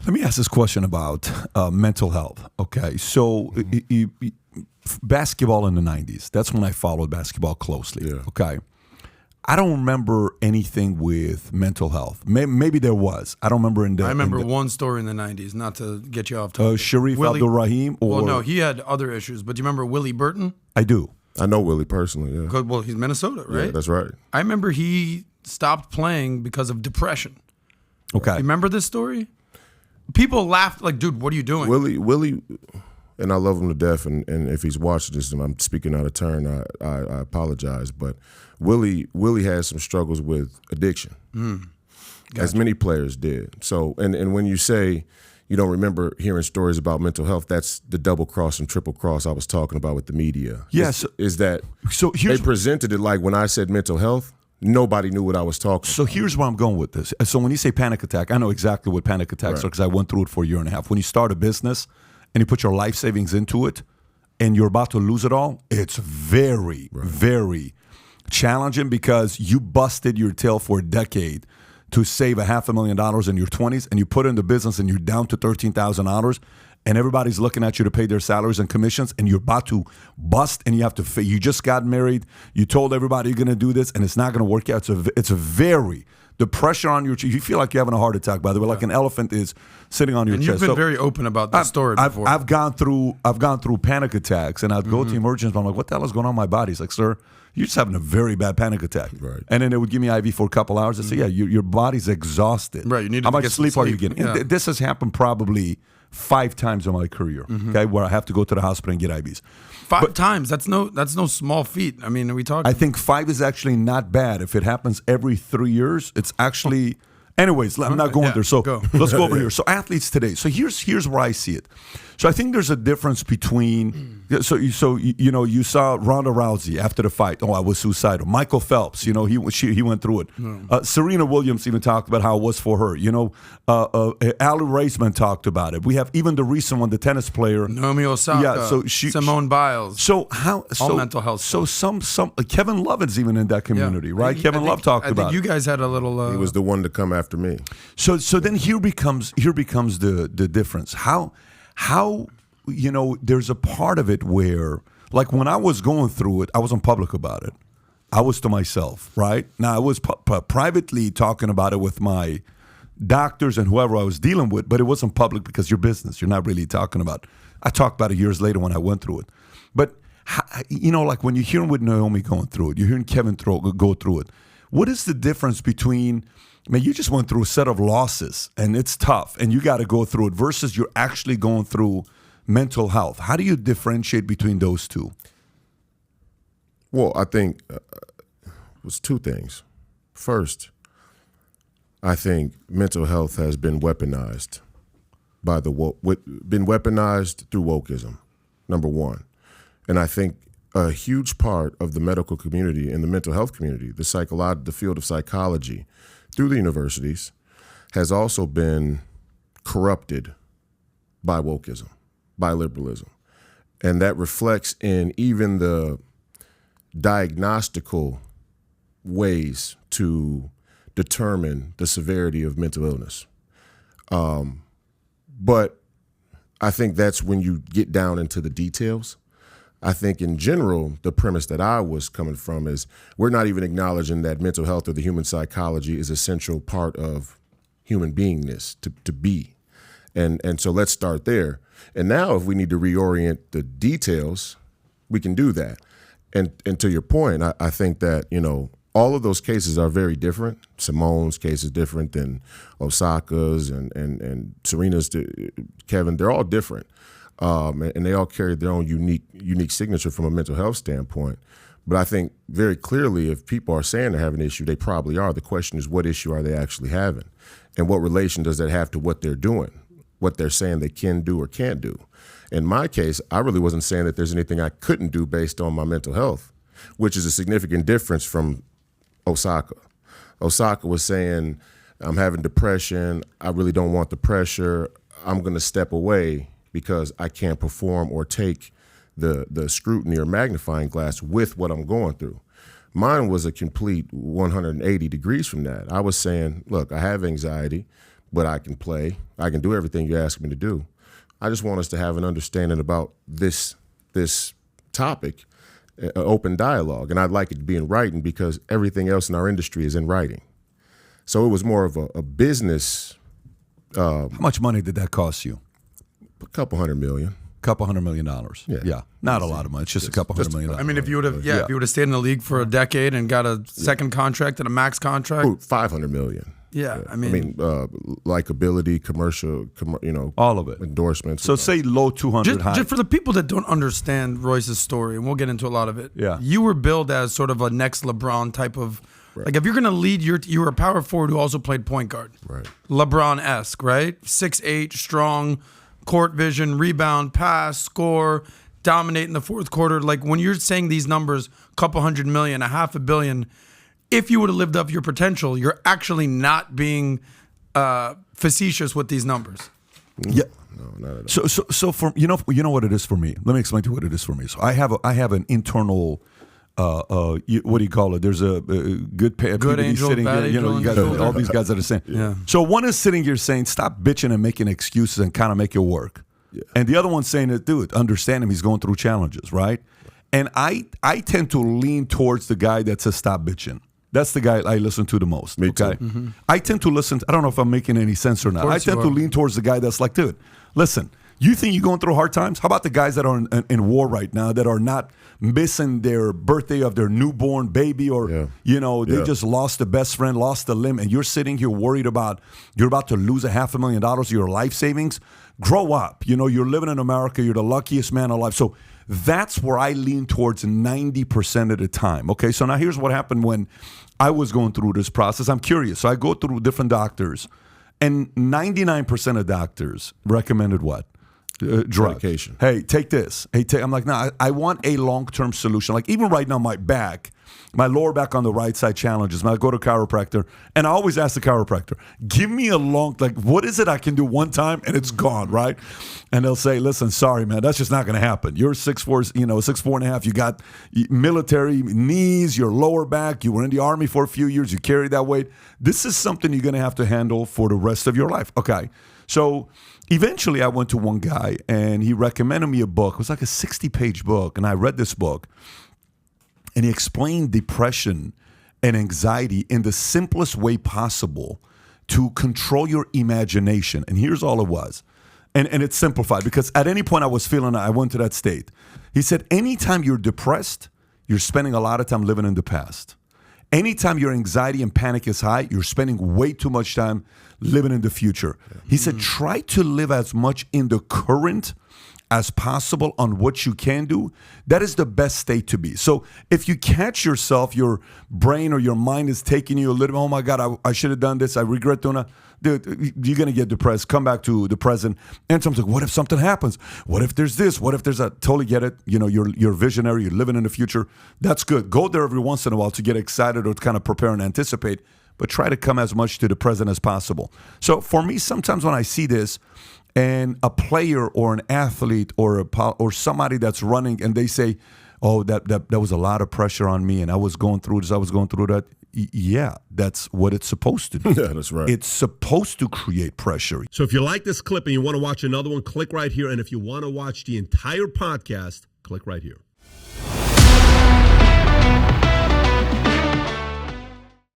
Let me ask this question about mental health. Okay, so basketball in the 90s, that's when I followed basketball closely. Yeah. Okay. I don't remember anything with mental health. Maybe there was. I don't remember I remember one story in the 90s, not to get you off topic. Sharif Abdul-Rahim? Well, no, he had other issues. But do you remember Willie Burton? I do. I know Willie personally, yeah. Well, he's Minnesota, right? Yeah, that's right. I remember he stopped playing because of depression. Okay. You remember this story? People laughed like, dude, what are you doing? Willie, and I love him to death, and if he's watching this and I'm speaking out of turn, I apologize, but Willie has some struggles with addiction, as many players did. So, and when you say you don't remember hearing stories about mental health, that's the double cross and triple cross I was talking about with the media. Yes. Is that they presented it like when I said mental health, nobody knew what I was talking about. So here's where I'm going with this. So when you say panic attack, I know exactly what panic attacks are because I went through it for a year and a half. When you start a business and you put your life savings into it and you're about to lose it all, it's very, very challenging because you busted your tail for a decade to save $500,000 in your 20s, and you put it in the business and you're down to $13,000, and everybody's looking at you to pay their salaries and commissions, and you're about to bust, and you have to. You just got married. You told everybody you're going to do this, and it's not going to work out. It's a very the pressure on your. You feel like you're having a heart attack. By the way, like an elephant is sitting on your chest. You've been very open about this story before. I've gone through panic attacks, and I'd go to emergency. I'm like, what the hell is going on in my body? He's like, sir, you're just having a very bad panic attack. Right. And then they would give me IV for a couple hours. They say, yeah, your body's exhausted. Right. You need How to much get sleep are you sleep. getting? Yeah. And this has happened probably 5 times in my career. Okay, where I have to go to the hospital and get IVs. 5 times. That's no small feat. I mean, are we talking? I think 5 is actually not bad. If it happens every 3 years, it's actually. Anyways, I'm not going there. So let's go over here. So athletes today. So here's where I see it. So I think there's a difference between. So you saw Ronda Rousey after the fight. Oh, I was suicidal. Michael Phelps. He went through it. Serena Williams even talked about how it was for her. Ali Raceman talked about it. We have even the recent one, the tennis player Naomi Osaka. Yeah. So Simone Biles. So all mental health. So some Kevin Love is even in that community, right? Kevin Love talked about it. I think you guys had a little. He was the one to come after me. So then here becomes the difference. How there's a part of it where, like when I was going through it, I wasn't public about it. I was to myself, right? Now I was privately talking about it with my doctors and whoever I was dealing with, but it wasn't public because your business. You're not really talking about it. I talked about it years later when I went through it. But like when you're hearing with Naomi going through it, you're hearing Kevin go through it. What is the difference between? Man, you just went through a set of losses, and it's tough, and you got to go through it, versus you're actually going through mental health. How do you differentiate between those two? Well, I think it was 2 things. First, I think mental health has been weaponized been weaponized through wokeism, number one. And I think a huge part of the medical community and the mental health community, the field of psychology, through the universities, has also been corrupted by wokeism, by liberalism. And that reflects in even the diagnostical ways to determine the severity of mental illness. But I think that's when you get down into the details. I think in general, the premise that I was coming from is we're not even acknowledging that mental health or the human psychology is a central part of human beingness, to be. And so let's start there. And now if we need to reorient the details, we can do that. And to your point, I think that, all of those cases are very different. Simone's case is different than Osaka's and Serena's, Kevin. They're all different. And they all carry their own unique signature from a mental health standpoint. But I think very clearly if people are saying they have an issue, they probably are. The question is, what issue are they actually having? And what relation does that have to what they're doing, what they're saying they can do or can't do? In my case, I really wasn't saying that there's anything I couldn't do based on my mental health, which is a significant difference from Osaka. Osaka was saying, I'm having depression. I really don't want the pressure. I'm going to step away because I can't perform or take the scrutiny or magnifying glass with what I'm going through. Mine was a complete 180 degrees from that. I was saying, look, I have anxiety, but I can play. I can do everything you ask me to do. I just want us to have an understanding about this topic, open dialogue, and I'd like it to be in writing because everything else in our industry is in writing. So it was more of a business. How much money did that cost you? A couple $100 million. $200 million. Yeah. Not a lot of money. It's just a couple $100 million. I mean, if you would have, if you would have stayed in the league for a decade and got a second contract and a max contract, $500 million. I mean, likability, commercial, all of it, endorsements. So say low 200. Just for the people that don't understand Royce's story, and we'll get into a lot of it. Yeah, you were billed as sort of a next LeBron type of. Right. Like if you're gonna lead, you were a power forward who also played point guard. Right. LeBron-esque, right? 6'8", strong, court vision, rebound, pass, score, dominate in the fourth quarter. Like when you're saying these numbers, couple $100 million, $500 million, if you would have lived up to your potential, you're actually not being facetious with these numbers. Yeah. No, not at all. So for you know what it is for me. Let me explain to you what it is for me. So I have an internal. What do you call it? There's a good angel, sitting bad here. angel, You got all these guys that are saying. Yeah. So one is sitting here saying, "Stop bitching and making excuses and kind of make it work," and the other one's saying, "Dude, understand him. He's going through challenges, right?" And I tend to lean towards the guy that says, "Stop bitching." That's the guy I listen to the most. Me too. Okay, I tend to listen. I don't know if I'm making any sense or not. I tend to lean towards the guy that's like, "Dude, listen." You think you're going through hard times? How about the guys that are in war right now that are not missing their birthday of their newborn baby or, they just lost a best friend, lost a limb, and you're sitting here worried about you're about to lose $500,000 of your life savings? Grow up. You're living in America. You're the luckiest man alive. So that's where I lean towards 90% of the time. Okay, so now here's what happened when I was going through this process. I'm curious. So I go through different doctors, and 99% of doctors recommended what? Drug. Medication. Hey, take this. I'm like, nah, I want a long-term solution. Like even right now, my lower back on the right side challenges. I go to a chiropractor, and I always ask the chiropractor, give me what is it I can do one time and it's gone, right? And they'll say, listen, sorry, man, that's just not going to happen. You're 6'4", 6'4.5". You got military knees, your lower back. You were in the Army for a few years. You carry that weight. This is something you're going to have to handle for the rest of your life. Okay, so eventually I went to one guy, and he recommended me a book. It was like a 60-page book, and I read this book. And he explained depression and anxiety in the simplest way possible to control your imagination. And here's all it was. And it's simplified because at any point I went to that state. He said, anytime you're depressed, you're spending a lot of time living in the past. Anytime your anxiety and panic is high, you're spending way too much time living in the future. He said, try to live as much in the current as possible on what you can do. That is the best state to be. So if you catch yourself, your brain or your mind is taking you a little, oh my God, I should have done this. I regret doing it. Dude, you're going to get depressed. Come back to the present. And sometimes, what if something happens? What if there's this? What if there's that? Totally get it. You're visionary. You're living in the future. That's good. Go there every once in a while to get excited or to kind of prepare and anticipate. But try to come as much to the present as possible. So for me, sometimes when I see this, and a player or an athlete or somebody that's running, and they say, "Oh, that was a lot of pressure on me, and I was going through this, I was going through that." Yeah, that's what it's supposed to do. Yeah, that's right. It's supposed to create pressure. So if you like this clip and you want to watch another one, click right here. And if you want to watch the entire podcast, click right here.